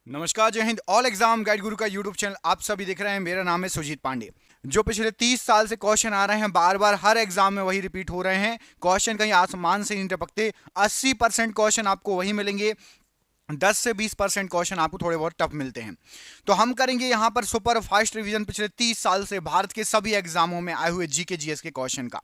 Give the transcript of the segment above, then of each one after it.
नमस्कार, जय Hind. All exam guide गुरु का यूट्यूब चैनल आप सभी देख रहे हैं। मेरा नाम है सुजीत पांडे। जो पिछले 30 साल से क्वेश्चन आ रहे हैं, बार बार हर एग्जाम में वही रिपीट हो रहे हैं। क्वेश्चन कहीं आसमान से नहीं टपकते। 80% क्वेश्चन आपको वही मिलेंगे, 10 से 20% क्वेश्चन आपको थोड़े बहुत टफ मिलते हैं। तो हम करेंगे यहाँ पर सुपर फास्ट रिवीजन पिछले 30 साल से भारत के सभी एग्जामों में आए हुए जीके जीएस के क्वेश्चन का।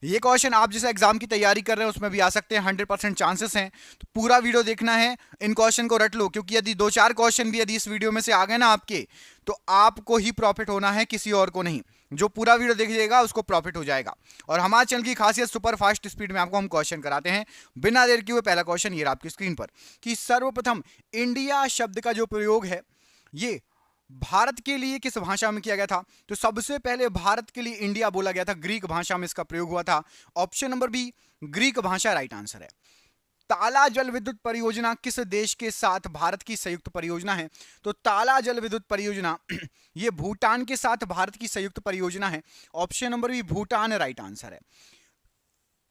ये क्वेश्चन आप जिस एग्जाम की तैयारी कर रहे हैं उसमें भी आ सकते हैं, 100% चांसेस हैं। तो पूरा वीडियो देखना है, इन क्वेश्चन को रट लो, क्योंकि यदि 2-4 क्वेश्चन भी यदि इस वीडियो में से आ गए ना आपके, तो आपको ही प्रॉफिट होना है, किसी और को नहीं। जो पूरा वीडियो देखिएगा उसको प्रॉफिट हो जाएगा। और हमारे चैनल की खासियत सुपर फास्ट स्पीड में आपको हम क्वेश्चन कराते हैं बिना देर किए हुए। पहला क्वेश्चन ये रहा आपकी स्क्रीन पर कि सर्वप्रथम इंडिया शब्द का जो प्रयोग है ये भारत के लिए किस भाषा में किया गया था? तो सबसे पहले भारत के लिए इंडिया बोला गया था, ग्रीक भाषा में इसका प्रयोग हुआ था। ऑप्शन नंबर बी, ग्रीक भाषा राइट आंसर है। ताला जल विद्युत परियोजना किस देश के साथ भारत की संयुक्त परियोजना है? तो ताला जल विद्युत परियोजना ये भूटान के साथ भारत की संयुक्त परियोजना है। Option number B, Bhutan right answer है।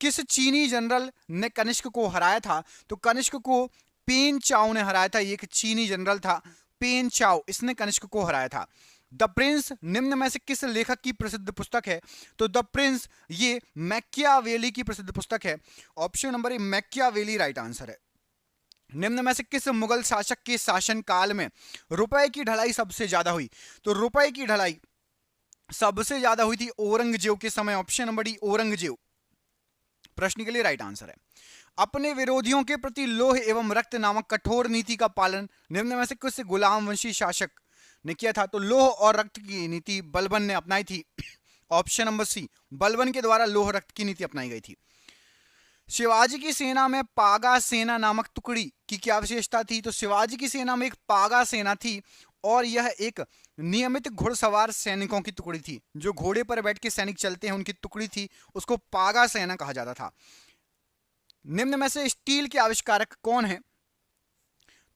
किस चीनी जनरल ने कनिष्क को हराया था? तो कनिष्क को पेन चाओ ने हराया था। ये एक चीनी जनरल था, पेन चाओ, इसने कनिष्क को हराया था। द प्रिंस निम्न में से किस लेखक की प्रसिद्ध पुस्तक है? तो द प्रिंस ये मैकियावेली की प्रसिद्ध पुस्तक है। ऑप्शन नंबर ए, मैकियावेली राइट आंसर है। निम्न में से किस मुगल शासक के शासन काल में रुपए की ढलाई सबसे ज्यादा हुई? तो रुपए की ढलाई सबसे ज्यादा हुई थी औरंगजेब के समय। ऑप्शन नंबर डी, औरंगजेब प्रश्न के लिए राइट आंसर है। अपने विरोधियों के प्रति लोह एवं रक्त नामक कठोर नीति का पालन निम्न में से किस गुलाम वंशी शासक ने किया था? तो लोह और रक्त की नीति बलबन ने अपनाई थी। ऑप्शन नंबर सी, बलबन के द्वारा लोह रक्त की नीति अपनाई गई थी। शिवाजी की सेना में पागा सेना नामक टुकड़ी की क्या विशेषता थी? तो शिवाजी की सेना में एक पागा सेना थी और यह एक नियमित घुड़सवार सैनिकों की टुकड़ी थी। जो घोड़े पर बैठ के सैनिक चलते हैं उनकी टुकड़ी थी, उसको पागा सेना कहा जाता था। निम्न में से स्टील के आविष्कारक कौन है?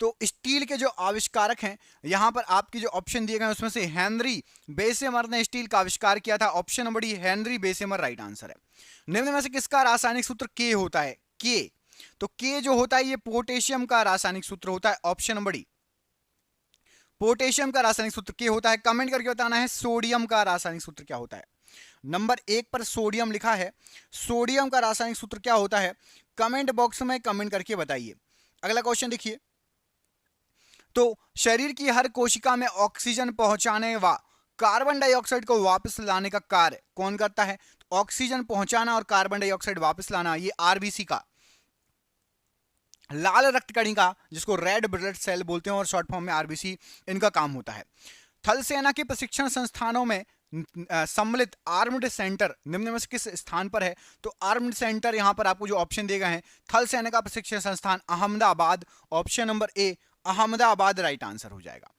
तो स्टील के जो आविष्कारक हैं, यहां पर आपकी जो ऑप्शन दिए गए उसमें से हेनरी बेसेमर ने स्टील का आविष्कार किया था। Option number D, Henry Bessemer right answer है। निम्न में से किसका रासायनिक सूत्र के होता है? के। तो के जो होता है ये पोटेशियम का रासायनिक सूत्र होता है। ऑप्शन नंबर डी, पोटेशियम का रासायनिक सूत्र के होता है। कमेंट करके बताना है सोडियम का रासायनिक सूत्र क्या होता है। नंबर 1 पर सोडियम लिखा है, सोडियम का रासायनिक सूत्र क्या होता है? कमेंट बॉक्स में कमेंट करके बताइए। अगला क्वेश्चन देखिए, तो शरीर की हर कोशिका में ऑक्सीजन पहुंचाने व कार्बन डाइऑक्साइड को वापस लाने का कार्य कौन करता है? तो ऑक्सीजन पहुंचाना और कार्बन डाइऑक्साइड वापस लाना ये आरबीसी का, लाल रक्त कणिका जिसको रेड ब्लड सेल बोलते हैं और शॉर्ट फॉर्म में आरबीसी, इनका काम होता है। थल सेना के प्रशिक्षण संस्थानों में सम्मिलित आर्म्ड सेंटर निम्न में से किस स्थान पर है? तो आर्म्ड सेंटर यहां पर आपको जो ऑप्शन दिए गए हैं, थल सेना का प्रशिक्षण संस्थान अहमदाबाद। ऑप्शन नंबर ए, अहमदाबाद राइट आंसर हो जाएगा।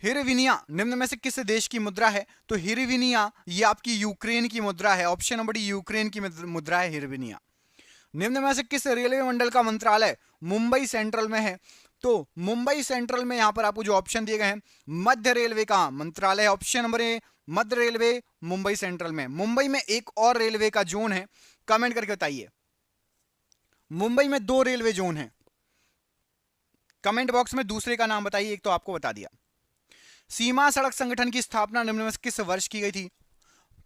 हिरविनिया निम्न में से किस देश की मुद्रा है? तो हिरविनिया ये आपकी यूक्रेन की मुद्रा है। ऑप्शन नंबर डी, यूक्रेन की मुद्रा है हिरविनिया। निम्न में से किस रेलवे मंडल का मंत्रालय मुंबई सेंट्रल में है? तो मुंबई सेंट्रल में यहां पर आपको जो ऑप्शन दिए गए हैं, मध्य रेलवे का मंत्रालय है। ऑप्शन नंबर ए, मध्य रेलवे मुंबई सेंट्रल में। मुंबई में एक और रेलवे का जोन है, कमेंट करके बताइए। मुंबई में 2 रेलवे जोन है, कमेंट बॉक्स में दूसरे का नाम बताइए। एक तो आपको बता दिया। सीमा सड़क संगठन की स्थापना निम्न में से किस वर्ष की गई थी?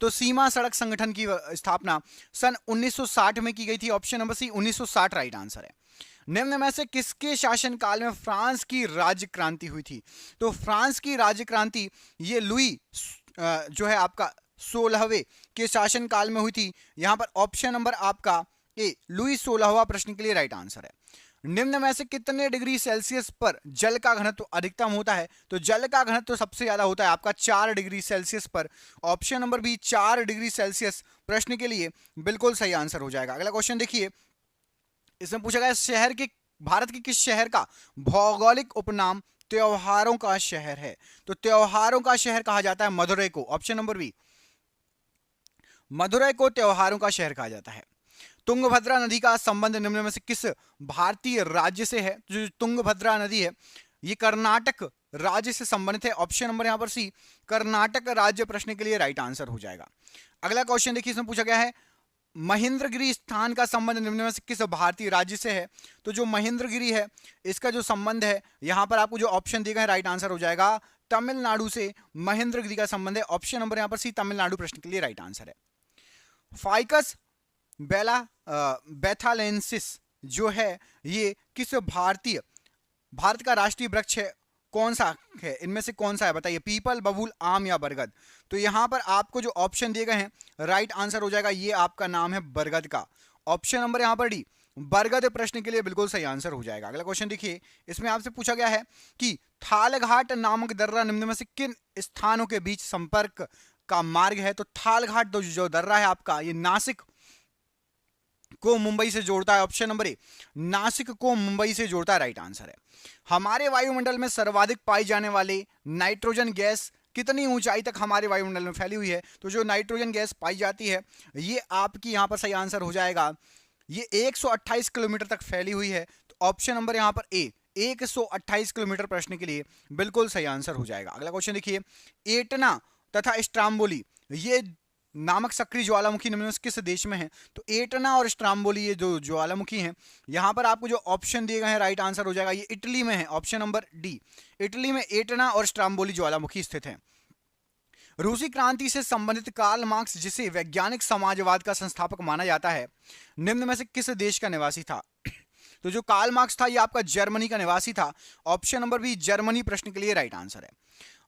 तो सीमा सड़क संगठन की स्थापना सन 1960 में की गई थी। Option number C, 1960 right answer है। निम्न में से किसके शासनकाल में फ्रांस की राज्य क्रांति हुई थी? तो फ्रांस की राज्य क्रांति ये लुई जो है आपका 16वें के शासनकाल में हुई थी। यहां पर ऑप्शन नंबर आपका ए, लुई 16वां प्रश्न के लिए राइट आंसर है। निम्न में से कितने डिग्री सेल्सियस पर जल का घनत्व अधिकतम होता है? तो जल का घनत्व सबसे ज्यादा होता है आपका 4 डिग्री सेल्सियस पर। Option number B, 4 degree Celsius प्रश्न के लिए बिल्कुल सही आंसर हो जाएगा। अगला क्वेश्चन देखिए, इसमें पूछा गया शहर के, भारत के किस शहर का भौगोलिक उपनाम त्योहारों का शहर है? तो त्योहारों का शहर कहा जाता है मदुरै को। ऑप्शन नंबर बी, मदुरै को त्योहारों का शहर कहा जाता है। तुंगभद्रा नदी का संबंध निम्न में से किस भारतीय राज्य से है? जो तुंगभद्रा नदी है ये कर्नाटक राज्य से संबंधित है। ऑप्शन नंबर यहां पर सी, कर्नाटक राज्य प्रश्न के लिए राइट आंसर हो जाएगा। अगला क्वेश्चन देखिए, इसमें पूछा गया है महेंद्रगिरी स्थान का संबंध निम्न में से किस भारतीय राज्य से है? तो जो महेंद्रगिरी है इसका जो संबंध है, यहां पर आपको जो ऑप्शन दिए गए राइट आंसर हो जाएगा तमिलनाडु से महेंद्रगिरी का संबंध है। ऑप्शन नंबर यहां पर सी तमिलनाडु प्रश्न के लिए राइट आंसर है। फाइकस बेला बेथालेंसिस जो है ये किस भारत का राष्ट्रीय वृक्ष है? कौन सा है इनमें से, कौन सा है बताइए? पीपल, बबूल, आम या बरगद? तो यहां पर आपको जो ऑप्शन दिए गए हैं राइट आंसर हो जाएगा ये आपका नाम है बरगद का। ऑप्शन नंबर यहां पर डी बरगद प्रश्न के लिए बिल्कुल सही आंसर हो जाएगा। अगला क्वेश्चन देखिए, इसमें आपसे पूछा गया है कि थालघाट नामक दर्रा निम्न में से किन स्थानों के बीच संपर्क का मार्ग है? तो थालघाट जो दर्रा है आपका ये नासिक को मुंबई से जोड़ता है। ऑप्शन नंबर ए नासिक को मुंबई से जोड़ता है, राइट आंसर है। हमारे वायुमंडल में सर्वाधिक पाई जाने वाली नाइट्रोजन गैस कितनी ऊंचाई तक हमारे वायुमंडल में फैली हुई है? तो जो नाइट्रोजन गैस पाई जाती है ये आपकी यहां पर सही आंसर हो जाएगा, ये 128 किलोमीटर तक फैली हुई है। तो ऑप्शन नंबर यहां पर ए 128 किलोमीटर प्रश्न के लिए बिल्कुल सही आंसर हो जाएगा। अगला क्वेश्चन देखिए, एटना तथा स्ट्राम्बोली ये नामक सक्रिय ज्वालामुखी निम्न में से किस देश में है? तो एटना और स्ट्राम्बोली ये जो ज्वालामुखी हैं यहां पर आपको जो ऑप्शन दिए गए हैं राइट आंसर हो जाएगा, ये इटली में है। ऑप्शन नंबर डी इटली में एटना और स्ट्राम्बोली ज्वालामुखी स्थित है। रूसी क्रांति से संबंधित कार्ल मार्क्स जिसे वैज्ञानिक समाजवाद का संस्थापक माना जाता है निम्न में से किस देश का निवासी था? तो जो कार्ल मार्क्स था ये आपका जर्मनी का निवासी था। ऑप्शन नंबर बी जर्मनी प्रश्न के लिए राइट आंसर है।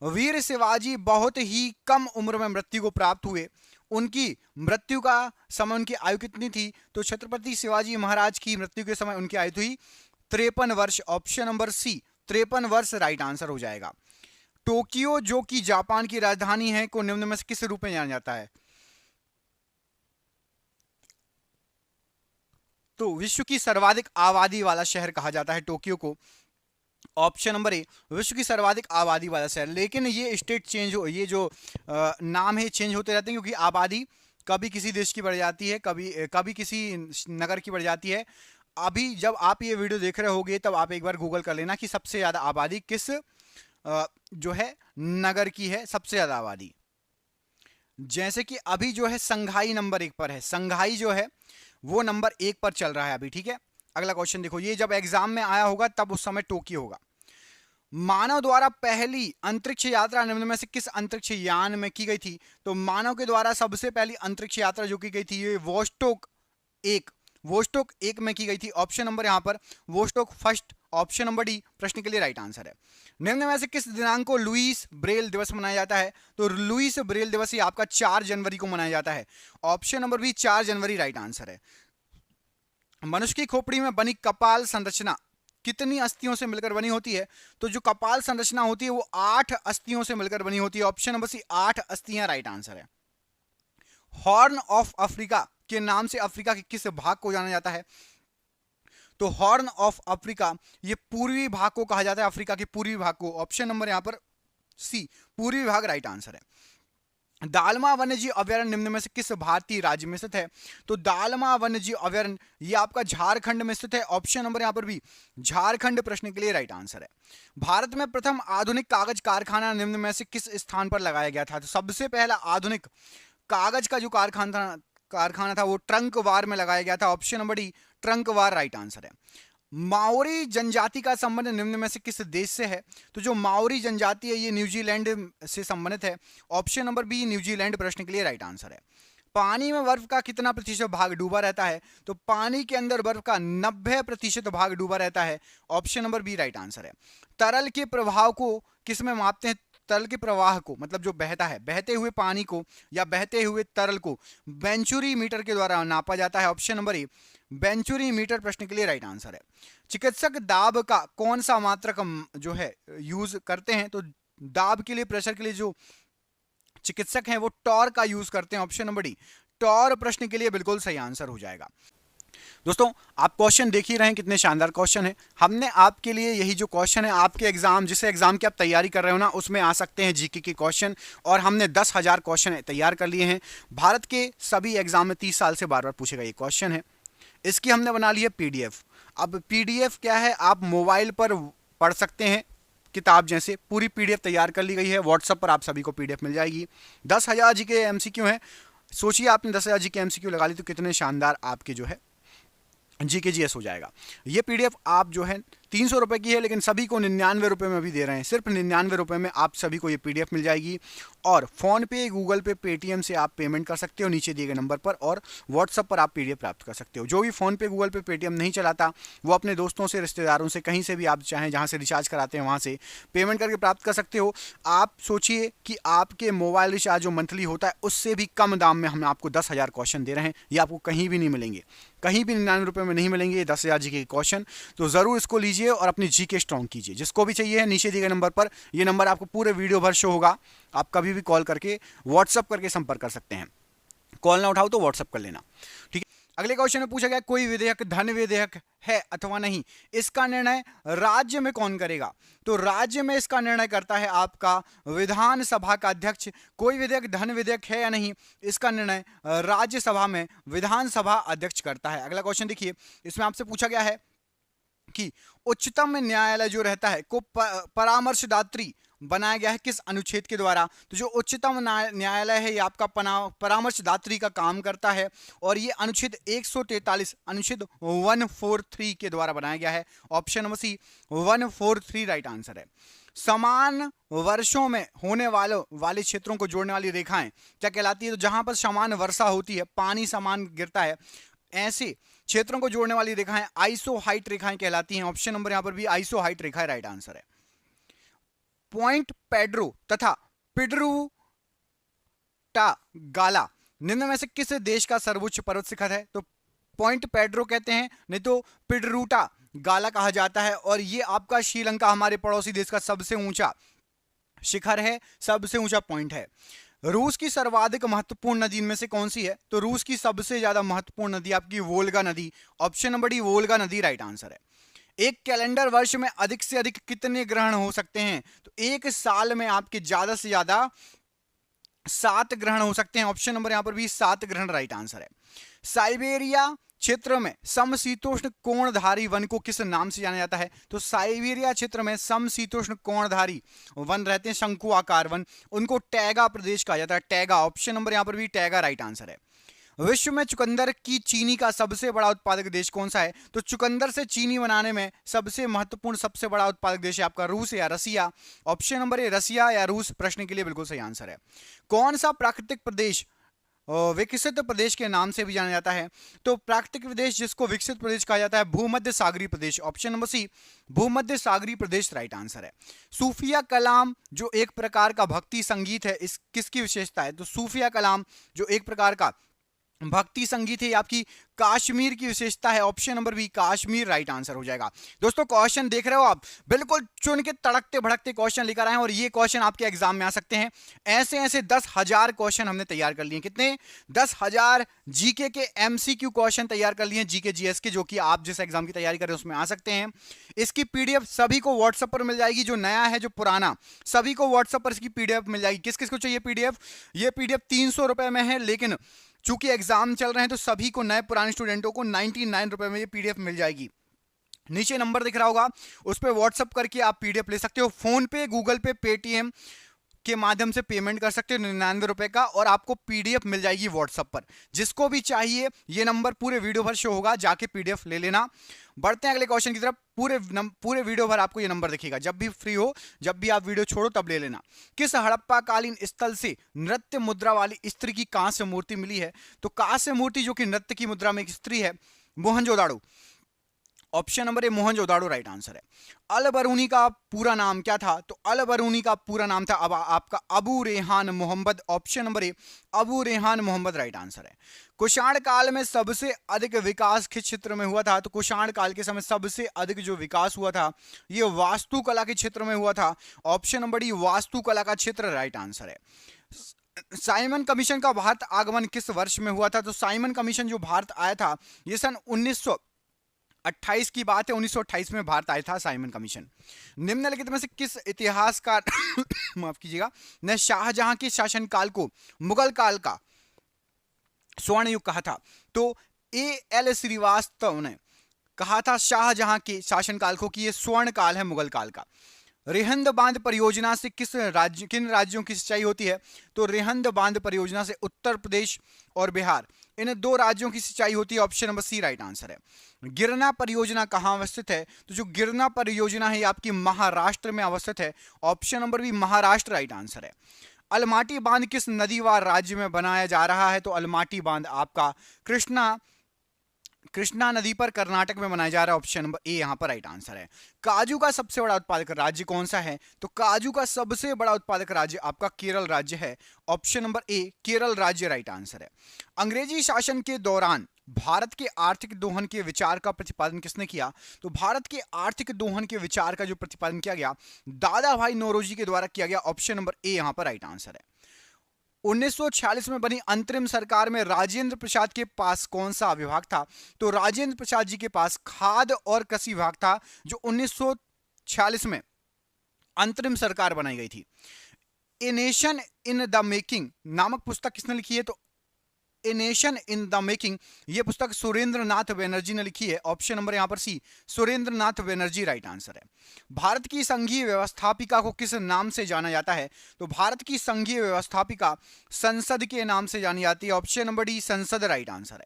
वीर शिवाजी बहुत ही कम उम्र में मृत्यु को प्राप्त हुए, उनकी मृत्यु का समय उनकी आयु कितनी थी? तो छत्रपति शिवाजी महाराज की मृत्यु के समय उनकी आयु थी 53 वर्ष। ऑप्शन नंबर सी 53 वर्ष राइट आंसर हो जाएगा। टोक्यो जो कि जापान की राजधानी है को निम्न में से किस रूप में जाना जाता है? तो विश्व की सर्वाधिक आबादी वाला शहर कहा जाता है टोक्यो को। ऑप्शन नंबर ए विश्व की सर्वाधिक आबादी वाला शहर। लेकिन ये स्टेट चेंज हो, ये जो नाम है चेंज होते रहते हैं क्योंकि आबादी कभी किसी देश की बढ़ जाती है, कभी किसी नगर की बढ़ जाती है। अभी जब आप ये वीडियो देख रहे होगे तब आप एक बार गूगल कर लेना कि सबसे ज्यादा आबादी किस जो है नगर की है, सबसे ज्यादा आबादी। जैसे कि अभी जो है संघाई नंबर 1 पर है, संघाई जो है वो नंबर 1 पर चल रहा है अभी, ठीक है। अगला क्वेश्चन देखो, ये जब एग्जाम में आया होगा तब उस समय टोक्यो होगा। मानव द्वारा पहली अंतरिक्ष यात्रा निम्न में से किस अंतरिक्ष यान में की गई थी? तो मानव के द्वारा सबसे पहली अंतरिक्ष यात्रा जो की गई थी ये वोस्टोक 1 में की गई थी। ऑप्शन नंबर यहां पर Vostok first. Option number D प्रश्न के लिए राइट आंसर है। निम्न में से किस दिनांक को लुईस ब्रेल दिवस मनाया जाता है? तो लुईस ब्रेल दिवस ये आपका 4 जनवरी को मनाया जाता है। ऑप्शन नंबर बी 4 जनवरी राइट आंसर है। मनुष्य की खोपड़ी में बनी कपाल संरचना कितनी अस्थियों से मिलकर बनी होती है? तो जो कपाल संरचना होती है वो 8 अस्थियों से मिलकर बनी होती है। ऑप्शन नंबर सी 8 अस्थियां राइट आंसर है। हॉर्न ऑफ अफ्रीका के नाम से अफ्रीका के किस भाग को जाना जाता है? तो हॉर्न ऑफ अफ्रीका ये पूर्वी भाग को कहा जाता है, अफ्रीका के पूर्वी भाग को। ऑप्शन नंबर यहां पर सी पूर्वी भाग राइट आंसर है। दालमा वन्यजीव अभयारण्य निम्न में से किस भारतीय राज्य में स्थित है? तो दालमा वन्यजीव अभयारण्य ये आपका झारखंड में स्थित है। ऑप्शन नंबर यहां पर भी झारखंड प्रश्न के लिए राइट आंसर है। भारत में प्रथम आधुनिक कागज कारखाना निम्न में से किस स्थान पर लगाया गया था? तो सबसे पहला आधुनिक कागज का जो कारखाना था वो ट्रंकवार में लगाया गया था। ऑप्शन नंबर डी ट्रंकवार राइट आंसर है। माओरी जनजाति का संबंध निम्न में से किस देश से है? तो जो माओरी जनजाति है ये न्यूजीलैंड से संबंधित है। ऑप्शन नंबर बी न्यूजीलैंड प्रश्न के लिए राइट आंसर है। पानी में बर्फ का कितना प्रतिशत भाग डूबा रहता है? तो पानी के अंदर बर्फ का 90% भाग डूबा रहता है। Option number B right answer है। तरल के प्रभाव को किस में मापते हैं? तरल के प्रवाह को, मतलब जो बहता है, बहते हुए पानी को या बहते हुए तरल को वेंचुरी मीटर के द्वारा नापा जाता है। ऑप्शन नंबर ए वेंचुरी मीटर प्रश्न के लिए राइट आंसर है। चिकित्सक दाब का कौन सा मात्रक जो है यूज करते हैं? तो दाब के लिए, प्रेशर के लिए जो चिकित्सक हैं वो टॉर का यूज करते हैं। ऑप्शन नंबर डी टॉर प्रश्न के लिए बिल्कुल सही आंसर हो जाएगा। दोस्तों आप क्वेश्चन देख ही रहे हैं कितने शानदार क्वेश्चन है। हमने आपके लिए यही जो क्वेश्चन है आपके एग्जाम, जिस एग्जाम की आप तैयारी कर रहे हो ना उसमें आ सकते हैं जीके के क्वेश्चन, और हमने 10,000 क्वेश्चन तैयार कर लिए हैं। भारत के सभी एग्जाम में 30 साल से बार बार पूछे गए क्वेश्चन है। इसकी हमने बना ली है पीडीएफ। अब पीडीएफ क्या है, आप मोबाइल पर पढ़ सकते हैं, किताब जैसे पूरी पीडीएफ तैयार कर ली गई है। व्हाट्सएप पर आप सभी को पीडीएफ मिल जाएगी। 10,000 जीके एमसीक्यू हैं, सोचिए आपने 10,000 जी के एमसीक्यू लगा ली तो कितने शानदार आपके जो है जीके जीएस हो जाएगा। ये पीडीएफ आप जो है 300 रुपए की है, लेकिन सभी को 99 रुपए में भी दे रहे हैं। सिर्फ 99 रुपए में आप सभी को ये पीडीएफ मिल जाएगी और फोन पे, गूगल पे, पेटीएम से आप पेमेंट कर सकते हो नीचे दिए गए नंबर पर, और व्हाट्सएप पर आप पीडीएफ प्राप्त कर सकते हो। जो भी फोन पे, गूगल पे, पेटीएम नहीं चलाता वो अपने दोस्तों से, रिश्तेदारों से, कहीं से भी आप चाहें जहां से रिचार्ज कराते हैं वहां से पेमेंट करके प्राप्त कर सकते हो। आप सोचिए कि आपके मोबाइल रिचार्ज जो मंथली होता है उससे भी कम दाम में हम आपको 10,000 क्वेश्चन दे रहे हैं। ये आपको कहीं भी नहीं मिलेंगे, कहीं भी 99 रुपए में नहीं मिलेंगे ये 10,000 जी के क्वेश्चन। तो जरूर इसको लीजिए और अपनी जीके स्ट्रॉन्ग कीजिए। जिसको भी चाहिए नीचे दिए गए नंबर पर, ये नंबर आपको पूरे वीडियो भर शो होगा, आप कभी भी कॉल करके, व्हाट्सएप करके संपर्क कर सकते हैं। कॉल ना उठाओ तो व्हाट्सएप कर लेना, ठीक है। अगले क्वेश्चन में पूछा गया कोई विधेयक धन विधेयक है अथवा नहीं, इसका निर्णय राज्य में कौन करेगा? तो राज्य में इसका निर्णय करता है आपका विधानसभा का अध्यक्ष। कोई विधेयक धन विधेयक है या नहीं, इसका निर्णय राज्यसभा में विधानसभा अध्यक्ष करता है। अगला क्वेश्चन देखिए, इसमें आपसे पूछा गया है कि उच्चतम न्यायालय जो रहता है को परामर्शदात्री बनाया गया है किस अनुच्छेद के द्वारा? तो जो उच्चतम न्यायालय है ये आपका परामर्शदात्री का काम करता है और ये अनुच्छेद 143 अनुच्छेद 143 के द्वारा बनाया गया है। Option number C 143 right answer है। समान वर्षों में होने वाले क्षेत्रों को जोड़ने वाली रेखाएं क्या कहलाती है? तो जहां पर समान वर्षा होती है, पानी समान गिरता है, ऐसे क्षेत्रों को जोड़ने वाली रेखाएं आइसोहाइट रेखाएं कहलाती हैं। ऑप्शन नंबर यहां पर भी आइसोहाइट रेखा राइट आंसर है। पॉइंट पेड्रो तथा पिड्रूटा गाला निम्न में से किस देश का सर्वोच्च पर्वत शिखर है? तो पॉइंट पेड्रो कहते हैं, नहीं तो पिड्रूटा गाला कहा जाता है, और ये आपका श्रीलंका, हमारे पड़ोसी देश का सबसे ऊंचा शिखर है, सबसे ऊंचा पॉइंट है। रूस की सर्वाधिक महत्वपूर्ण नदी इनमें से कौन सी है? तो रूस की सबसे ज्यादा महत्वपूर्ण नदी आपकी वोल्गा नदी। ऑप्शन नंबर डी वोल्गा नदी राइट आंसर है। एक कैलेंडर वर्ष में अधिक से अधिक कितने ग्रहण हो सकते हैं? तो एक साल में आपके ज्यादा से ज्यादा 7 ग्रहण हो सकते हैं। ऑप्शन नंबर यहां पर भी 7 ग्रहण राइट आंसर है। साइबेरिया क्षेत्र में समशीतोष्ण कोणधारी वन को किस नाम से जाना जाता है? तो साइबेरिया क्षेत्र में समशीतोष्ण कोणधारी वन रहते हैं, शंकु आकार वन, उनको टैगा प्रदेश कहा जाता है, टैगा। ऑप्शन नंबर यहां पर भी टैगा राइट आंसर है। विश्व में चुकंदर की चीनी का सबसे बड़ा उत्पादक देश कौन सा है? तो चुकंदर से चीनी बनाने में सबसे महत्वपूर्ण, सबसे बड़ा उत्पादक देश है आपका रूस या रसिया। ऑप्शन नंबर ए रसिया या रूस प्रश्न के लिए बिल्कुल सही आंसर है। कौन सा प्राकृतिक प्रदेश विकसित प्रदेश के नाम से भी जाना जाता है? तो प्राकृतिक प्रदेश जिसको विकसित प्रदेश कहा जाता है भूमध्य सागरीय प्रदेश। ऑप्शन नंबर सी भूमध्य सागरीय प्रदेश राइट आंसर है। सूफिया कलाम जो एक प्रकार का भक्ति संगीत है, इस किसकी विशेषता है? तो सूफिया कलाम जो एक प्रकार का भक्ति संगीत है आपकी कश्मीर की विशेषता है। Option number B Kashmir right answer हो जाएगा। दोस्तों क्वेश्चन देख रहे हो आप, बिल्कुल चुन के तड़कते भड़कते क्वेश्चन लेकर आए हैं और ये क्वेश्चन आपके एग्जाम में आ सकते हैं। ऐसे ऐसे 10,000 क्वेश्चन हमने तैयार कर लिए। कितने? 10,000 जीके के एमसीक्यू क्वेश्चन तैयार कर लिए, जीके जीएस के, जो कि आप जिस एग्जाम की तैयारी कर रहे हैं उसमें आ सकते हैं। इसकी पीडीएफ सभी को व्हाट्सएप पर मिल जाएगी, जो नया है जो पुराना, सभी को व्हाट्सएप पर इसकी पीडीएफ मिल जाएगी। किस किस को चाहिए पीडीएफ? ये पीडीएफ 300 रुपए में है, लेकिन चूंकि एग्जाम चल रहे हैं तो सभी को, नए पुराने स्टूडेंटों को 99 रुपए में ये पीडीएफ मिल जाएगी। नीचे नंबर दिख रहा होगा, उस पर व्हाट्सएप करके आप पीडीएफ ले सकते हो। फोन पे, गूगल पे, पेटीएम के माध्यम से पेमेंट कर सकते हो 99 रुपए का, और आपको पीडीएफ मिल जाएगी व्हाट्सएप पर। जिसको भी चाहिए ये नंबर पूरे वीडियो भर शो होगा, जाके पीडीएफ ले लेना। बढ़ते हैं अगले क्वेश्चन की तरफ। पूरे वीडियो भर आपको ये नंबर दिखेगा, जब भी फ्री हो, जब भी आप वीडियो छोड़ो तब ले लेना। किस हड़प्पा कालीन स्थल से नृत्य मुद्रा वाली स्त्री की कांस्य मूर्ति मिली है? तो कांस्य मूर्ति जो कि नृत्य की मुद्रा में एक स्त्री है, मोहनजोदाड़ो। ऑप्शन नंबर ए मोहनजोदाड़ो राइट आंसर है। अल बरूनी का पूरा नाम क्या था? तो अल बरूनी का पूरा नाम था अब आपका Abu Rehan Mohammad. Option number A Abu Rehan Mohammad right answer है। कुषाण काल में सबसे अधिक विकास किस क्षेत्र में हुआ था? तो कुषाण काल के समय सबसे अधिक जो विकास हुआ था ये वास्तुकला के क्षेत्र में हुआ था। ऑप्शन नंबर डी वास्तुकला का क्षेत्र राइट आंसर है। साइमन कमीशन का भारत आगमन किस वर्ष में हुआ था? तो साइमन कमीशन जो भारत आया था ये सन 1928 की बात है। 1928 में भारत आया था साइमन कमीशन। निम्नलिखित में से किस इतिहासकार माफ कीजिएगा ने शाहजहां के शासनकाल को मुगल काल का स्वर्ण युग कहा था? तो A.L. श्रीवास्तव ने कहा था शाहजहां के शासनकाल को कि यह स्वर्ण काल है मुगल काल का। रिहंद बांध परियोजना से किन राज्यों की सिंचाई होती है? तो रिहंद बांध परियोजना से उत्तर प्रदेश और बिहार, इन दो राज्यों की सिंचाई होती है। Option number C right answer है। गिरना परियोजना कहां अवस्थित है? तो जो गिरना परियोजना है ये आपकी महाराष्ट्र में अवस्थित है। Option number B Maharashtra right answer है। अलमाटी बांध किस नदी व राज्य में बनाया जा रहा है? तो अलमाटी बांध आपका कृष्णा नदी पर कर्नाटक में बनाया जा रहा है। ऑप्शन नंबर ए यहां पर राइट आंसर है। काजू का सबसे बड़ा उत्पादक राज्य कौन सा है? तो काजू का सबसे बड़ा उत्पादक राज्य आपका केरल राज्य है। ऑप्शन नंबर ए केरल राज्य राइट आंसर है। अंग्रेजी शासन के दौरान भारत के आर्थिक दोहन के विचार का प्रतिपादन किसने किया? तो भारत के आर्थिक दोहन के विचार का जो प्रतिपादन किया गया दादा भाई नौरोजी के द्वारा किया गया। ऑप्शन नंबर ए यहां पर राइट आंसर है। 1946 में बनी अंतरिम सरकार में राजेंद्र प्रसाद के पास कौन सा विभाग था? तो राजेंद्र प्रसाद जी के पास खाद्य और कृषि विभाग था, जो 1946 में अंतरिम सरकार बनाई गई थी। A nation in the making नामक पुस्तक किसने लिखी है? तो a nation in the making ये पुस्तक सुरेंद्र नाथ बनर्जी ने लिखी है। ऑप्शन नंबर यहां पर सी सुरेंद्र नाथ बनर्जी राइट आंसर है। भारत की संघीय व्यवस्थापिका को किस नाम से जाना जाता है? तो भारत की संघीय व्यवस्थापिका संसद के नाम से जानी जाती है। ऑप्शन नंबर डी संसद राइट आंसर है।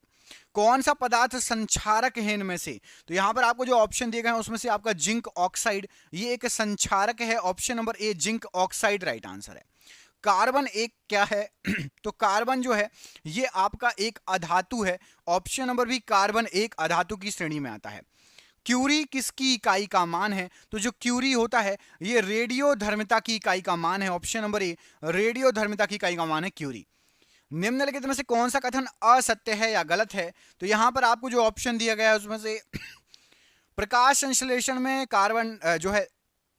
कौन सा पदार्थ संक्षारक है इनमें से? तो यहां पर आपको जो ऑप्शन दिए गए हैं उसमें से आपका जिंक ऑक्साइड ये एक संक्षारक है। ऑप्शन नंबर ए जिंक ऑक्साइड राइट आंसर है। कार्बन एक क्या है? तो कार्बन जो है ये आपका एक अधातु है। ऑप्शन नंबर बी कार्बन एक अधातु की श्रेणी में आता है। क्यूरी किसकी इकाई का मान है? तो जो क्यूरी होता है ये रेडियो धर्मिता की इकाई का मान है। ऑप्शन नंबर ए रेडियो धर्मिता की इकाई का मान है क्यूरी। निम्नलिखित में से कौन सा कथन असत्य है या गलत है? तो यहां पर आपको जो ऑप्शन दिया गया है उसमें से प्रकाश संश्लेषण में कार्बन जो है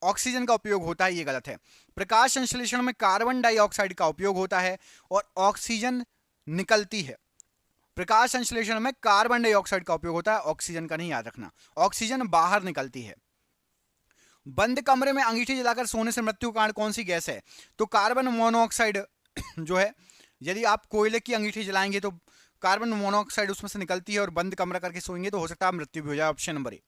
ऑक्सीजन का उपयोग होता है, ये गलत है। प्रकाश संश्लेषण में कार्बन डाइऑक्साइड का उपयोग होता है और ऑक्सीजन निकलती है। प्रकाश संश्लेषण में कार्बन डाइऑक्साइड का उपयोग होता है, ऑक्सीजन का नहीं, याद रखना, ऑक्सीजन बाहर निकलती है। बंद कमरे में अंगीठी जलाकर सोने से मृत्यु कारण कौन सी गैस है? तो कार्बन मोनोऑक्साइड जो है, यदि आप कोयले की अंगीठी जलाएंगे तो कार्बन मोनोऑक्साइड उसमें से निकलती है और बंद कमरा करके सोएंगे तो हो सकता है मृत्यु भी हो जाए। ऑप्शन नंबर ए।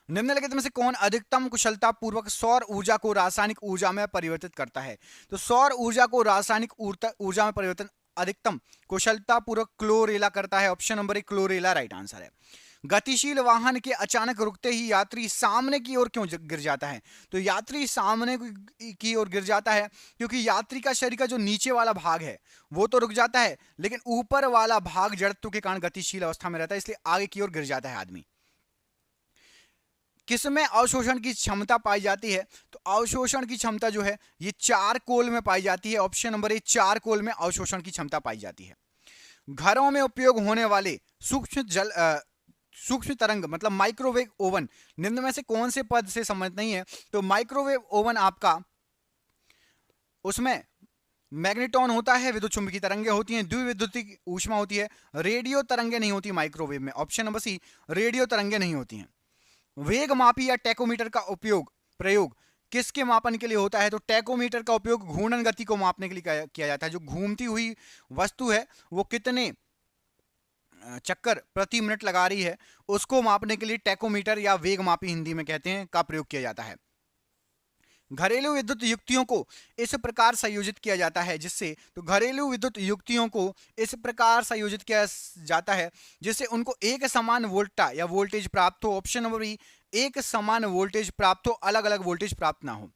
निम्नलिखित में से कौन अधिकतम कुशलता पूर्वक सौर ऊर्जा को रासायनिक ऊर्जा में परिवर्तित करता है? तो सौर ऊर्जा को रासायनिक ऊर्जा में परिवर्तन अधिकतम कुशलता पूर्वक क्लोरेला करता है। ऑप्शन नंबर ए क्लोरेला राइट आंसर है। गतिशील वाहन के अचानक रुकते ही यात्री सामने की ओर क्यों गिर जाता है? तो यात्री सामने की ओर गिर जाता है क्योंकि यात्री का शरीर का जो नीचे वाला भाग है वो तो रुक जाता है, लेकिन ऊपर वाला भाग जड़त्व के कारण गतिशील अवस्था में रहता है, इसलिए आगे की ओर गिर जाता है आदमी। किसमें अवशोषण की क्षमता पाई जाती है? तो अवशोषण की क्षमता जो है ये चारकोल में पाई जाती है। ऑप्शन नंबर ए चारकोल में अवशोषण की क्षमता पाई जाती है। घरों में उपयोग होने वाले सूक्ष्म तरंग मतलब माइक्रोवेव ओवन निम्न में से कौन से पद से संबंधित नहीं है? तो माइक्रोवेव ओवन आपका उसमें मैग्नेटॉन होता है, विद्युत चुंबकीय तरंगें होती हैं, द्विविद्युतीय ऊष्मा होती है, रेडियो तरंगें नहीं होती माइक्रोवेव में। ऑप्शन नंबर सी रेडियो तरंगें नहीं होती हैं। वेग मापी या टैकोमीटर का प्रयोग किसके मापन के लिए होता है? तो टैकोमीटर का उपयोग घूर्णन गति को मापने के लिए किया जाता है। जो घूमती हुई वस्तु है वो कितने चक्कर प्रति मिनट लगा रही है उसको मापने के लिए टैकोमीटर या वेग मापी हिंदी में कहते हैं का प्रयोग किया जाता है। घरेलू विद्युत युक्तियों को इस प्रकार संयोजित किया जाता है जिससे, तो घरेलू विद्युत युक्तियों को इस प्रकार संयोजित किया जाता है जिससे उनको एक समान वोल्टा या वोल्टेज प्राप्त हो। ऑप्शन नंबर बी एक समान वोल्टेज प्राप्त हो, अलग अलग वोल्टेज प्राप्त ना हो।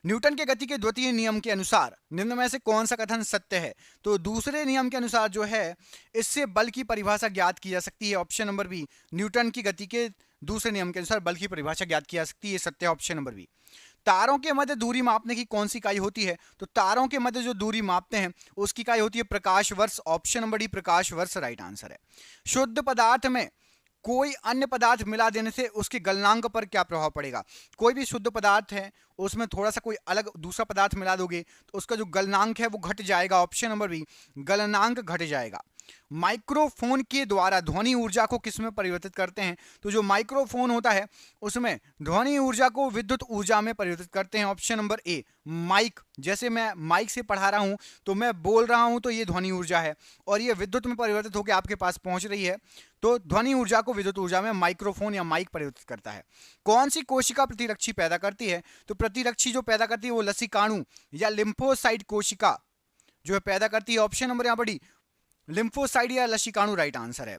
न्यूटन के गति के द्वितीय नियम के अनुसार निम्न में से कौन सा कथन सत्य है? तो दूसरे नियम के अनुसार जो है इससे बल की परिभाषा ज्ञात की जा सकती है। ऑप्शन नंबर बी न्यूटन की गति के दूसरे नियम के अनुसार बल की परिभाषा ज्ञात की जा सकती है, सत्य है ऑप्शन नंबर बी। तारों के मध्य दूरी मापने की कौन सी इकाई होती है? तो तारों के मध्य जो दूरी मापते हैं उसकी इकाई होती है प्रकाश वर्ष। ऑप्शन नंबर डी प्रकाश वर्ष राइट आंसर है। शुद्ध पदार्थ में कोई अन्य पदार्थ मिला देने से उसके गलनांक पर क्या प्रभाव पड़ेगा? कोई भी शुद्ध पदार्थ है उसमें थोड़ा सा कोई अलग दूसरा पदार्थ मिला दोगे तो उसका जो गलनांक है वो घट जाएगा। ऑप्शन नंबर बी गलनांक घट जाएगा। माइक्रोफोन के द्वारा ध्वनि ऊर्जा को किस में परिवर्तित करते हैं? तो जो माइक्रोफोन होता है उसमें ध्वनि ऊर्जा को विद्युत ऊर्जा में परिवर्तित करते हैं। ऑप्शन नंबर ए माइक, जैसे मैं माइक से पढ़ा रहा हूं तो मैं बोल रहा हूं तो ये ध्वनि ऊर्जा है और ये विद्युत में परिवर्तित होकर आपके पास पहुंच रही है, तो ध्वनि ऊर्जा को विद्युत ऊर्जा में माइक्रोफोन या माइक परिवर्तित करता है। कौन सी कोशिका प्रतिरक्षी पैदा करती है? तो प्रतिरक्षी जो पैदा करती है वो लसीकाणु या लिम्फोसाइट कोशिका जो है पैदा करती है। ऑप्शन नंबर यहाँ पर डी लिम्फोसाइट या लसीकाणु राइट आंसर है।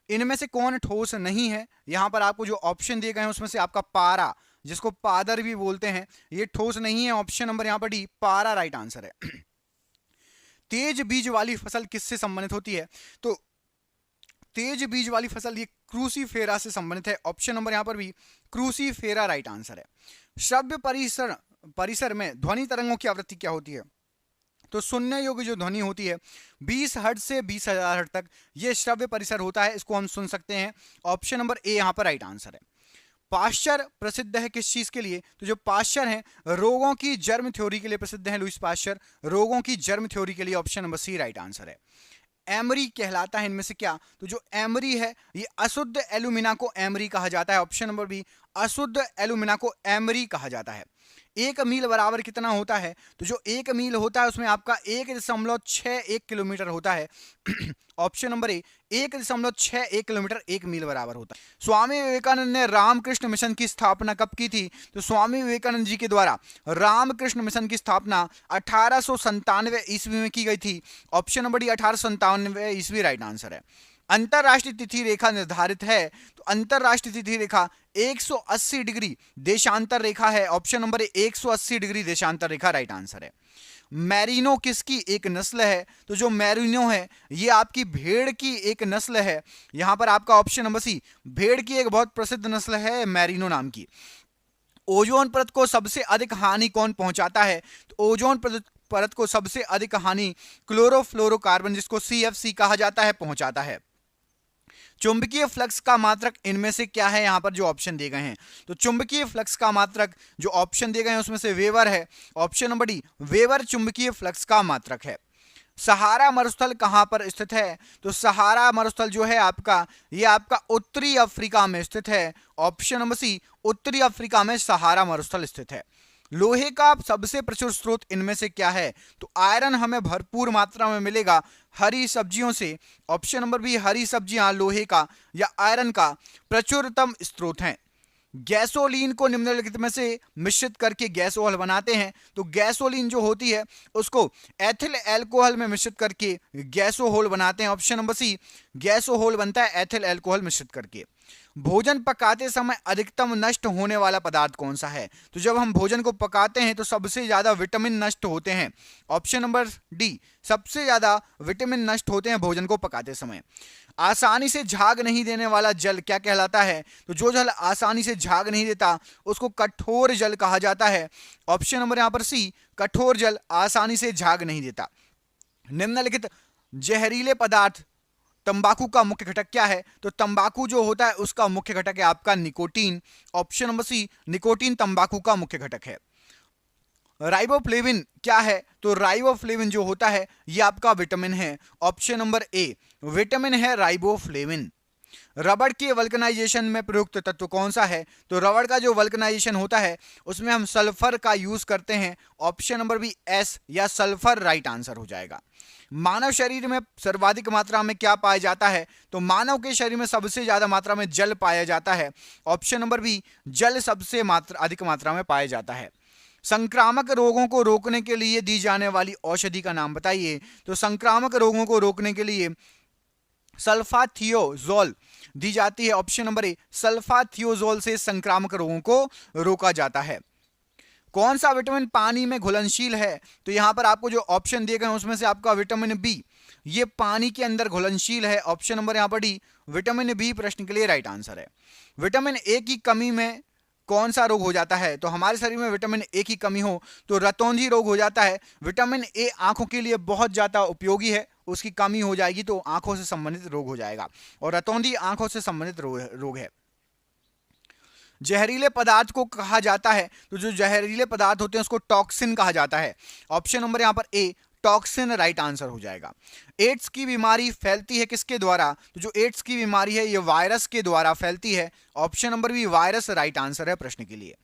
इनमें से कौन ठोस नहीं है? यहां पर आपको जो ऑप्शन दिए गए हैं उसमें से आपका पारा, जिसको पादर भी बोलते हैं, ये ठोस नहीं है। ऑप्शन नंबर यहां पर डी पारा राइट आंसर है। तेज बीज वाली फसल किससे संबंधित होती है? तो तेज बीज वाली फसल ये क्रूसीफेरा से संबंधित है। ऑप्शन नंबर यहां पर भी क्रूसीफेरा राइट आंसर है। श्रव्य परिसर में ध्वनि तरंगों की आवृत्ति क्या होती है? तो सुनने योग्य जो ध्वनि होती है 20 हर्ट्ज से 20,000 हर्ट्ज तक ये श्रव्य परिसर होता है, इसको हम सुन सकते हैं। ऑप्शन नंबर ए यहां पर राइट आंसर है। पाश्चर प्रसिद्ध है किस चीज के लिए? तो जो पाश्चर है रोगों की जर्म थ्योरी के लिए प्रसिद्ध है। लुईस पाश्चर रोगों की जर्म थ्योरी के लिए। Option number C right answer है। एमरी कहलाता है इनमें से क्या? तो जो एमरी है ये अशुद्ध एल्यूमिना को एमरी कहा जाता है। ऑप्शन नंबर बी अशुद्ध एल्यूमिना को एमरी कहा जाता है। 1 मील बराबर कितना होता है? तो जो 1 मील होता है उसमें आपका 1.61 किलोमीटर होता है। ऑप्शन नंबर ए 1.61 किलोमीटर 1 मील बराबर होता है। स्वामी विवेकानंद ने रामकृष्ण मिशन की स्थापना कब की थी? तो स्वामी विवेकानंद जी के द्वारा रामकृष्ण मिशन की स्थापना 1897 ईस्वी में की गई थी। ऑप्शन नंबर डी 1897 ईस्वी राइट आंसर है। अंतरराष्ट्रीय तिथि रेखा निर्धारित है, तो अंतरराष्ट्रीय तिथि रेखा 180 डिग्री देशांतर रेखा है। ऑप्शन नंबर 180 डिग्री देशांतर रेखा राइट आंसर है। मैरिनो किसकी एक नस्ल है? तो जो मैरिनो है ये आपकी भेड़ की एक नस्ल है। यहां पर आपका ऑप्शन नंबर सी भेड़ की एक बहुत प्रसिद्ध नस्ल है मैरिनो नाम की। ओजोन परत को सबसे अधिक हानि कौन पहुंचाता है? तो ओजोन परत को सबसे अधिक हानि क्लोरोफ्लोरोकार्बन, जिसको CFC कहा जाता है, पहुंचाता है। चुंबकीय फ्लक्स का मात्रक इनमें से क्या है? यहां पर जो ऑप्शन दिए गए हैं, तो चुंबकीय फ्लक्स का मात्रक जो ऑप्शन दिए गए हैं उसमें से वेबर है। ऑप्शन नंबर डी वेबर चुंबकीय फ्लक्स का मात्रक है। सहारा मरुस्थल कहां पर स्थित है? तो सहारा मरुस्थल जो है आपका ये आपका उत्तरी अफ्रीका में स्थित है। ऑप्शन नंबर सी उत्तरी अफ्रीका में सहारा मरुस्थल स्थित है। लोहे का सबसे प्रचुर स्रोत इनमें से क्या है? तो आयरन हमें भरपूर मात्रा में मिलेगा हरी सब्जियों से। ऑप्शन नंबर बी हरी सब्जियां लोहे का या आयरन का प्रचुरतम स्रोत हैं। गैसोलीन को निम्नलिखित में से मिश्रित करके गैसोहल बनाते हैं, तो गैसोलीन जो होती है उसको एथिल एल्कोहल में मिश्रित करके गैसोहोल बनाते हैं। ऑप्शन नंबर सी गैसोहोल बनता है एथिल एल्कोहल मिश्रित करके। भोजन पकाते समय अधिकतम नष्ट होने वाला पदार्थ कौन सा है? तो जब हम भोजन को पकाते हैं तो सबसे ज्यादा विटामिन नष्ट होते हैं। ऑप्शन नंबर डी सबसे ज्यादा विटामिन नष्ट होते हैं भोजन को पकाते समय। आसानी से झाग नहीं देने वाला जल क्या कहलाता है? तो जो जल आसानी से झाग नहीं देता उसको कठोर जल कहा जाता है। ऑप्शन नंबर यहां पर सी कठोर जल आसानी से झाग नहीं देता। निम्नलिखित जहरीले पदार्थ तंबाकू का मुख्य घटक क्या है? तो तंबाकू जो होता है उसका मुख्य घटक है आपका nicotine. Option number C nicotine तंबाकू का मुख्य घटक है। राइबोफ्लेविन क्या है? तो राइबोफ्लेविन जो होता है ये आपका विटामिन है। ऑप्शन नंबर ए विटामिन है राइबोफ्लेविन। रबड़ के वल्कनाइजेशन में प्रयुक्त तत्व कौन सा है? तो रबड़ का जो वल्कनाइजेशन होता है उसमें हम सल्फर का यूज करते हैं। ऑप्शन नंबर बी एस या सल्फर राइट आंसर हो जाएगा। मानव शरीर में सर्वाधिक मात्रा में क्या पाया जाता है? तो मानव के शरीर में सबसे ज्यादा मात्रा में जल पाया जाता है। ऑप्शन नंबर बी जल सबसे अधिक मात्रा में पाया जाता है। संक्रामक रोगों को रोकने के लिए दी जाने वाली औषधि का नाम बताइए। तो संक्रामक रोगों को रोकने के लिए सल्फाथियोजोल दी जाती है। ऑप्शन नंबर ए सल्फाथियोजोल से संक्रामक रोगों को रोका जाता है। कौन सा विटामिन पानी में घुलनशील है? तो यहां पर आपको जो ऑप्शन दिए गए हैं उसमें से आपका विटामिन बी ये पानी के अंदर घुलनशील है। ऑप्शन नंबर यहां पर डी विटामिन बी प्रश्न के लिए राइट आंसर है। विटामिन ए की कमी में कौन सा रोग हो जाता है? तो हमारे शरीर में विटामिन ए की कमी हो तो रतौंधी रोग हो जाता है। विटामिन ए आंखों के लिए बहुत ज्यादा उपयोगी है, उसकी कमी हो जाएगी तो आंखों से संबंधित रोग हो जाएगा और रतौंधी आंखों से संबंधित रोग है। जहरीले पदार्थ को कहा जाता है, तो जो जहरीले पदार्थ होते हैं उसको टॉक्सिन कहा जाता है। ऑप्शन नंबर यहां पर ए टॉक्सिन राइट आंसर हो जाएगा। एड्स की बीमारी फैलती है किसके द्वारा? तो जो एड्स की बीमारी है ये वायरस के द्वारा फैलती है। Option number B virus right answer है प्रश्न के लिए।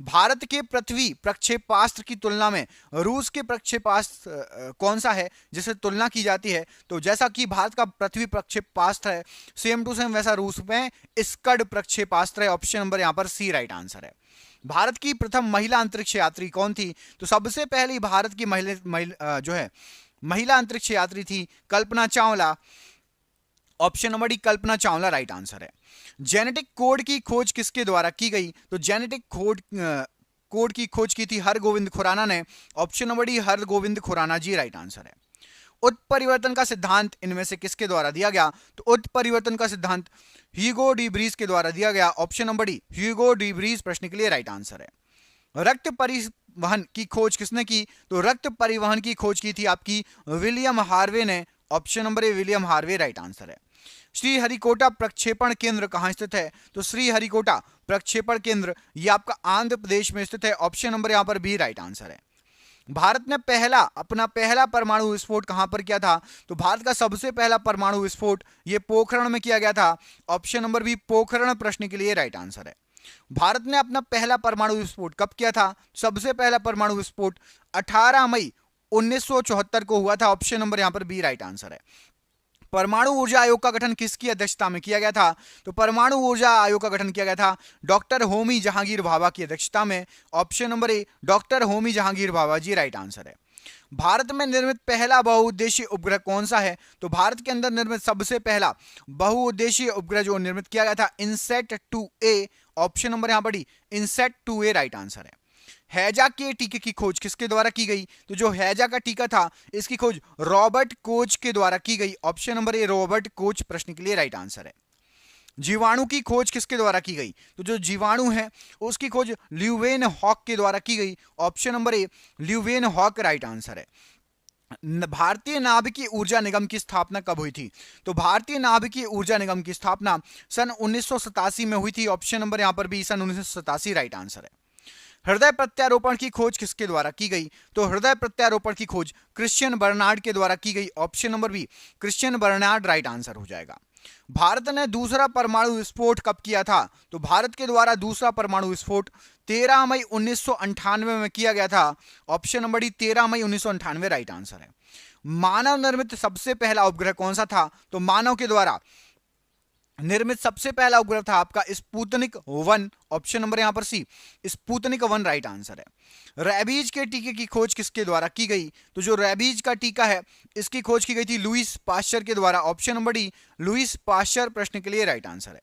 भारत के पृथ्वी प्रक्षेपास्त्र की तुलना में रूस के प्रक्षेपास्त्र कौन सा है जिससे तुलना की जाती है? तो जैसा कि भारत का पृथ्वी प्रक्षेपास्त्र है सेम टू सेम वैसा रूस में स्कड प्रक्षेपास्त्र है। ऑप्शन नंबर यहां पर सी राइट आंसर है। भारत की प्रथम महिला अंतरिक्ष यात्री कौन थी? तो सबसे पहली भारत की महिला अंतरिक्ष यात्री थी Kalpana Chawla. Option number D Kalpana Chawla right answer है। जेनेटिक कोड की खोज किसके द्वारा की गई? तो जेनेटिक कोड की खोज की थी हरगोविंद खुराना ने। Option number D Hargobind Khorana ji right answer है। उत्परिवर्तन का सिद्धांत इनमें से किसके द्वारा दिया गया? तो उत्परिवर्तन का सिद्धांत ह्यूगो डी ब्रीज के द्वारा दिया गया। Option number D Hugo de Vries प्रश्न के लिए राइट आंसर है। रक्त परिवहन की खोज किसने की? तो रक्त परिवहन की खोज की थी आपकी विलियम हार्वे ने। Option number A William Harvey right answer है। श्रीहरिकोटा प्रक्षेपण केंद्र कहां स्थित है? तो श्रीहरिकोटा प्रक्षेपण केंद्र ये आपका आंध्र प्रदेश में स्थित है। ऑप्शन नंबर यहां पर बी राइट आंसर है। भारत ने अपना पहला परमाणु विस्फोट कहां पर किया था? तो भारत का सबसे पहला परमाणु विस्फोट ये पोखरण में किया गया था। ऑप्शन नंबर बी पोखरण प्रश्न के लिए राइट आंसर है। भारत ने अपना पहला परमाणु विस्फोट कब किया था? सबसे पहला परमाणु विस्फोट 18 मई 1974 को हुआ था। ऑप्शन नंबर यहां पर बी राइट आंसर है। परमाणु ऊर्जा आयोग का गठन किसकी अध्यक्षता में किया गया था? तो परमाणु ऊर्जा आयोग का गठन किया गया था डॉक्टर होमी जहांगीर भाभा की अध्यक्षता में। Option number A doctor Homi Jehangir Bhabha ji right answer है। भारत में निर्मित पहला बहुउद्देशीय उपग्रह कौन सा है? तो भारत के अंदर निर्मित सबसे पहला बहुउद्देशीय उपग्रह जो निर्मित किया गया था इनसेट 2A। ऑप्शन नंबर यहां पर इनसेट 2A राइट आंसर है। हैजा के टीके की खोज किसके द्वारा की गई? तो जो हैजा का टीका था इसकी खोज रॉबर्ट कोच के द्वारा की गई। ऑप्शन नंबर ए रॉबर्ट कोच प्रश्न के लिए राइट आंसर है। जीवाणु की खोज किसके द्वारा की गई? तो जो जीवाणु है उसकी खोज ल्यूवेन हॉक के द्वारा की गई। Option number A Leeuwenhoek right answer है। भारतीय नाभिकीय ऊर्जा निगम की स्थापना कब हुई थी? तो भारतीय नाभिकीय ऊर्जा निगम की स्थापना सन 1987 में हुई थी। ऑप्शन नंबर यहां पर भी सन 1987 राइट आंसर है। हृदय प्रत्यारोपण की खोज किसके द्वारा की गई? तो हृदय प्रत्यारोपण की खोज क्रिश्चियन बर्नार्ड के द्वारा की गई। Option number B Christiaan Barnard right answer हो जाएगा। भारत ने दूसरा परमाणु विस्फोट कब किया था? तो भारत के द्वारा दूसरा परमाणु विस्फोट 13 मई 1998 में किया गया था। ऑप्शन नंबर डी 13 मई 1998 राइट आंसर है। मानव निर्मित सबसे पहला उपग्रह कौन सा था? तो मानव के द्वारा निर्मित सबसे पहला उपग्रह था आपका स्पुतनिक 1। ऑप्शन नंबर यहां पर सी स्पुतनिक 1 राइट आंसर है। रैबीज के टीके की खोज किसके द्वारा की गई? तो जो रैबीज का टीका है इसकी खोज की गई थी लुईस पाश्चर के द्वारा। Option number D Louis Pasteur प्रश्न के लिए राइट आंसर है।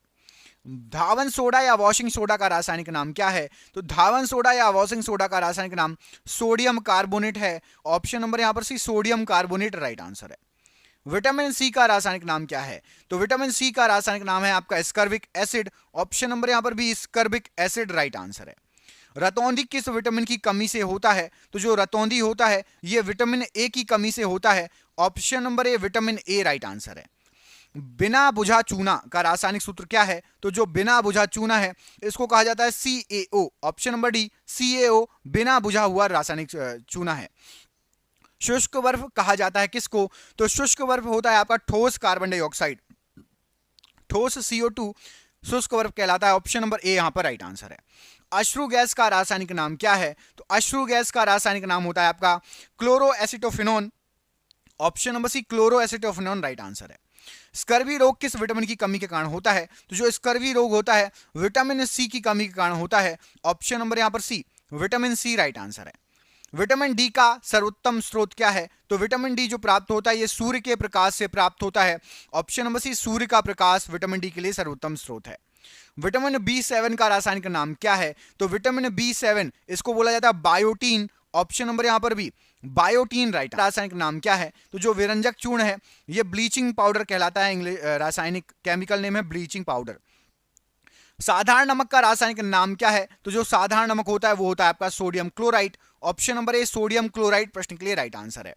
धावन सोडा या वॉशिंग सोडा का रासायनिक नाम क्या है? तो धावन सोडा या वॉशिंग सोडा का रासायनिक नाम सोडियम कार्बोनेट है। ऑप्शन नंबर यहां पर C sodium carbonate right answer है। विटामिन सी का रासायनिक नाम क्या है? तो विटामिन सी का रासायनिक नाम है आपका स्कर्बिक एसिड। ऑप्शन नंबर यहां पर भी स्कर्बिक एसिड राइट आंसर है। रतौंधी किस विटामिन की कमी से होता है? तो जो रतौंधी होता है यह विटामिन ए की कमी से होता है। Option number A vitamin A right answer है। बिना बुझा चूना का रासायनिक सूत्र क्या है? तो जो बिना बुझा चूना है इसको कहा जाता है CaO। Option number D CaO बिना बुझा हुआ रासायनिक चूना है। शुष्क बर्फ कहा जाता है किसको? तो शुष्क बर्फ होता है आपका ठोस कार्बन डाइऑक्साइड, ठोस CO2 शुष्क बर्फ कहलाता है। ऑप्शन नंबर ए यहां पर राइट आंसर है। अश्रु गैस का रासायनिक नाम क्या है? तो अश्रु गैस का रासायनिक नाम होता है आपका chloroacetophenone. Option number C chloroacetophenone right answer है। स्कर्वी रोग किस विटामिन की कमी के कारण होता है? तो जो स्कर्वी रोग होता है विटामिन सी की कमी के कारण होता है। ऑप्शन नंबर यहां पर C vitamin C right answer है। विटामिन डी का सर्वोत्तम स्रोत क्या है? तो विटामिन डी जो प्राप्त होता है ये सूर्य के प्रकाश से प्राप्त होता है। ऑप्शन नंबर सी सूर्य का प्रकाश विटामिन डी के लिए सर्वोत्तम स्रोत है। विटामिन B7 का रासायनिक नाम क्या है? तो विटामिन B7 इसको बोला जाता है बायोटीन। ऑप्शन नंबर यहां पर भी बायोटीन राइट। रासायनिक नाम क्या है? तो जो विरंजक चूर्ण है ये ब्लीचिंग पाउडर कहलाता है। रासायनिक केमिकल नेम है ब्लीचिंग पाउडर। साधारण नमक का रासायनिक नाम क्या है? तो जो साधारण नमक होता है वो होता है आपका सोडियम क्लोराइड। ऑप्शन नंबर ए सोडियम क्लोराइड प्रश्न के लिए राइट आंसर है।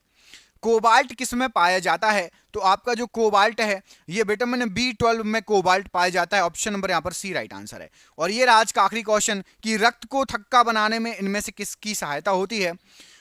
कोबाल्ट किस में पाया जाता है? तो आपका जो कोबाल्ट है ये विटामिन B12 में कोबाल्ट पाया जाता है। ऑप्शन नंबर यहां पर सी राइट आंसर है। और ये आज का आखिरी क्वेश्चन कि रक्त को थक्का बनाने में इनमें से किसकी सहायता होती है?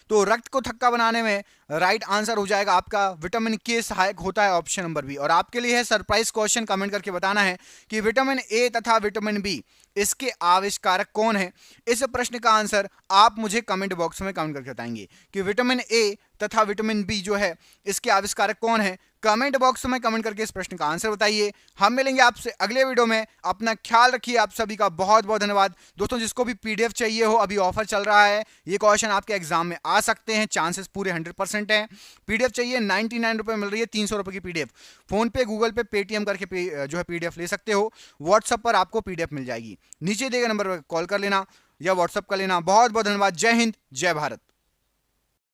तो रक्त को थक्का बनाने में राइट आंसर हो जाएगा आपका विटामिन के सहायक होता है ऑप्शन नंबर बी। और आपके लिए है सरप्राइज क्वेश्चन, कमेंट करके बताना है कि विटामिन ए तथा विटामिन बी इसके आविष्कारक कौन है। इस प्रश्न का आंसर आप मुझे कमेंट बॉक्स में कमेंट करके बताएंगे कि विटामिन ए तथा विटामिन बी जो है इसके आविष्कारक कौन है। कमेंट बॉक्स में कमेंट करके इस प्रश्न का आंसर बताइए। हम मिलेंगे आपसे अगले वीडियो में। अपना ख्याल रखिए। आप सभी का बहुत बहुत धन्यवाद। दोस्तों, जिसको भी पीडीएफ चाहिए हो, अभी ऑफर चल रहा है, ये क्वेश्चन आपके एग्जाम में आ सकते हैं, चांसेस पूरे 100% हैं। पीडीएफ चाहिए 99 रुपए मिल रही है, 300 रुपए की पीडीएफ। फोन पे, गूगल पे, पेटीएम करके जो है पीडीएफ ले सकते हो। व्हाट्सएप पर आपको पीडीएफ मिल जाएगी। नीचे दिए गए नंबर पर कॉल कर लेना या व्हाट्सएप कर लेना। बहुत बहुत धन्यवाद। जय हिंद, जय भारत।